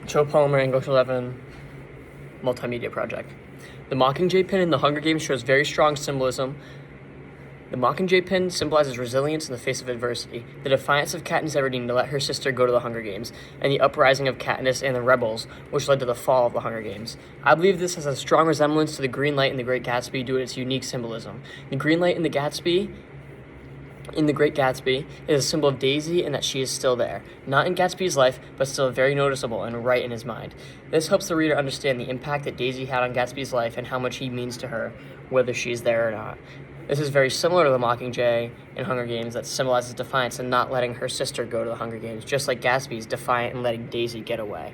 Joe Palmer, English 11, multimedia project. The Mockingjay pin in the Hunger Games shows very strong symbolism. The Mockingjay pin symbolizes resilience in the face of adversity, the defiance of Katniss Everdeen to let her sister go to the Hunger Games, and the uprising of Katniss and the rebels, which led to the fall of the Hunger Games. I believe this has a strong resemblance to the green light in The Great Gatsby due to its unique symbolism. The green light in The Great Gatsby is a symbol of Daisy and that she is still there, not in Gatsby's life, but still very noticeable and right in his mind. This helps the reader understand the impact that Daisy had on Gatsby's life and how much he means to her, whether she's there or not. This is very similar to the Mockingjay in Hunger Games that symbolizes defiance and not letting her sister go to the Hunger Games, just like Gatsby's defiant and letting Daisy get away.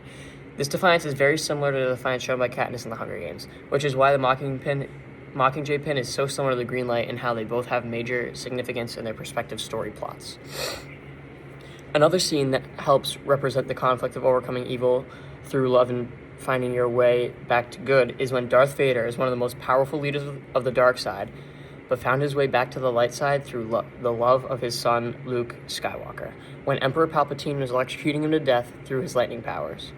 This defiance is very similar to the defiance shown by Katniss in the Hunger Games, which is why the Mockingjay pin is so similar to the green light and how they both have major significance in their respective story plots. Another scene that helps represent the conflict of overcoming evil through love and finding your way back to good is when Darth Vader is one of the most powerful leaders of the dark side, but found his way back to the light side through the love of his son, Luke Skywalker, when Emperor Palpatine was electrocuting him to death through his lightning powers.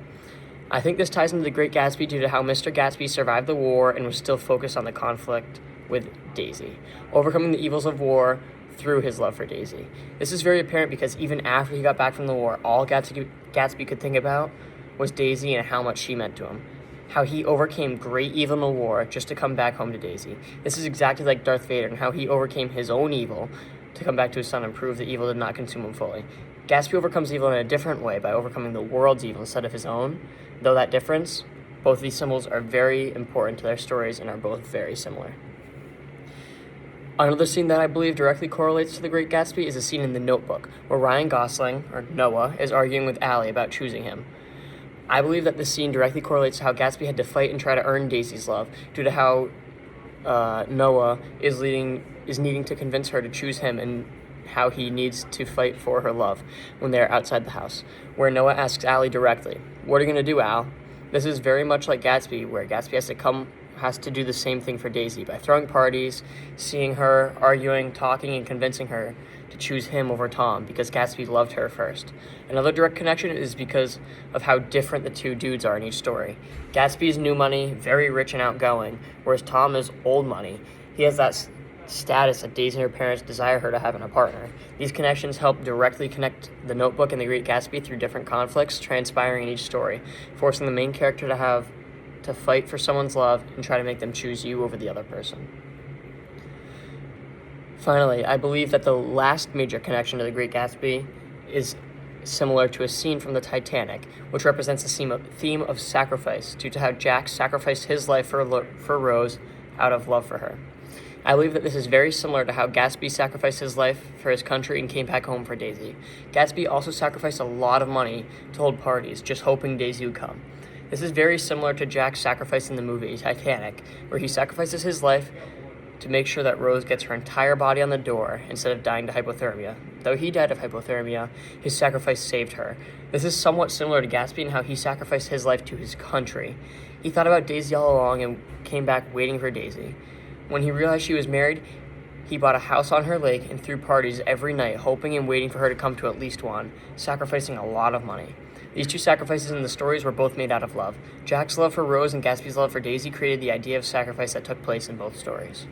I think this ties into The Great Gatsby due to how Mr. Gatsby survived the war and was still focused on the conflict with Daisy, overcoming the evils of war through his love for Daisy. This is very apparent because even after he got back from the war, all Gatsby could think about was Daisy and how much she meant to him. How he overcame great evil in the war just to come back home to Daisy. This is exactly like Darth Vader and how he overcame his own evil to come back to his son and prove that evil did not consume him fully. Gatsby overcomes evil in a different way by overcoming the world's evil instead of his own. Though that difference, both of these symbols are very important to their stories and are both very similar. Another scene that I believe directly correlates to The Great Gatsby is a scene in The Notebook, where Ryan Gosling, or Noah, is arguing with Allie about choosing him. I believe that this scene directly correlates to how Gatsby had to fight and try to earn Daisy's love, due to how Noah is needing to convince her to choose him and how he needs to fight for her love when they're outside the house, where Noah asks Allie directly, "What are you going to do, Al?" This is very much like Gatsby, where Gatsby has to do the same thing for Daisy by throwing parties, seeing her, arguing, talking, and convincing her to choose him over Tom because Gatsby loved her first. Another direct connection is because of how different the two dudes are in each story. Gatsby's new money, very rich and outgoing, whereas Tom is old money. He has that status that Daisy and her parents desire her to have in a partner. These connections help directly connect The Notebook and The Great Gatsby through different conflicts transpiring in each story, forcing the main character to fight for someone's love and try to make them choose you over the other person. Finally, I believe that the last major connection to The Great Gatsby is similar to a scene from the Titanic, which represents the theme of sacrifice due to how Jack sacrificed his life for Rose out of love for her. I believe that this is very similar to how Gatsby sacrificed his life for his country and came back home for Daisy. Gatsby also sacrificed a lot of money to hold parties, just hoping Daisy would come. This is very similar to Jack's sacrifice in the movie Titanic, where he sacrifices his life to make sure that Rose gets her entire body on the door instead of dying to hypothermia. Though he died of hypothermia, his sacrifice saved her. This is somewhat similar to Gatsby in how he sacrificed his life to his country. He thought about Daisy all along and came back waiting for Daisy. When he realized she was married, he bought a house on her lake and threw parties every night, hoping and waiting for her to come to at least one, sacrificing a lot of money. These two sacrifices in the stories were both made out of love. Jack's love for Rose and Gatsby's love for Daisy created the idea of sacrifice that took place in both stories.